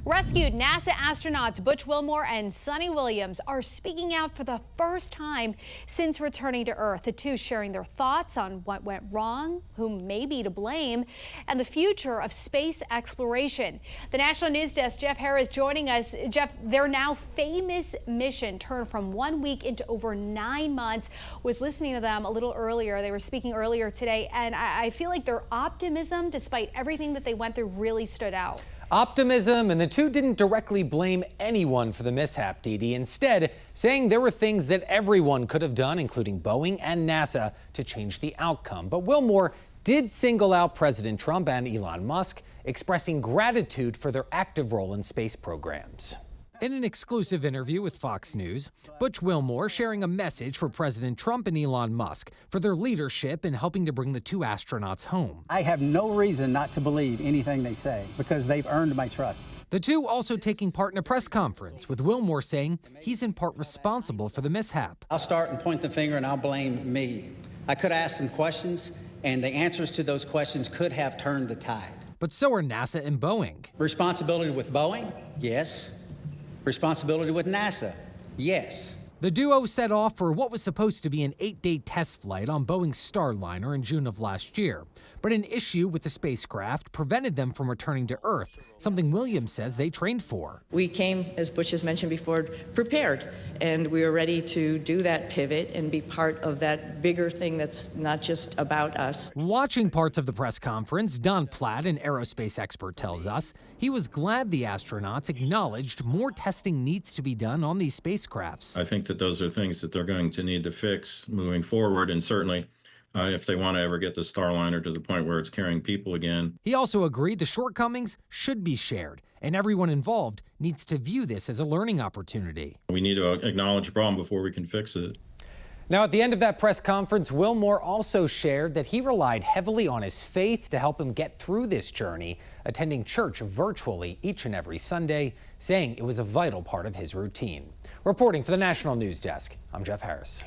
Rescued NASA astronauts Butch Wilmore and Suni are speaking out for the first time since returning to Earth. The two sharing their thoughts on what went wrong, who may be to blame, and the future of space exploration. The National News Desk, Jeff Harris, joining us. Jeff, their now famous mission turned from 1 week into over 9 months. Was listening to them a little earlier. They were speaking earlier today, and I feel like their optimism, despite everything that they went through, really stood out. Optimism, and the two didn't directly blame anyone for the mishap, Dee Dee, instead saying there were things that everyone could have done, including Boeing and NASA, to change the outcome. But Wilmore did single out President Trump and Elon Musk, expressing gratitude for their active role in space programs. In an exclusive interview with Fox News, Butch Wilmore sharing a message for President Trump and Elon Musk for their leadership in helping to bring the two astronauts home. I have no reason not to believe anything they say because they've earned my trust. The two also taking part in a press conference, with Wilmore saying he's in part responsible for the mishap. I'll start and point the finger and I'll blame me. I could ask some questions, and the answers to those questions could have turned the tide. But so are NASA and Boeing. Responsibility with Boeing? Yes. Responsibility with NASA? Yes. The duo set off for what was supposed to be an 8-day test flight on Boeing's Starliner in June of last year. But an issue with the spacecraft prevented them from returning to Earth, something Williams says they trained for. We came, as Butch has mentioned before, prepared, and we were ready to do that pivot and be part of that bigger thing that's not just about us. Watching parts of the press conference, Don Platt, an aerospace expert, tells us he was glad the astronauts acknowledged more testing needs to be done on these spacecrafts. I think that those are things that they're going to need to fix moving forward, and certainly if they want to ever get the Starliner to the point where it's carrying people again. He also agreed the shortcomings should be shared, and everyone involved needs to view this as a learning opportunity. We need to acknowledge a problem before we can fix it. Now, at the end of that press conference, Wilmore also shared that he relied heavily on his faith to help him get through this journey, attending church virtually each and every Sunday, saying it was a vital part of his routine. Reporting for the National News Desk, I'm Jeff Harris.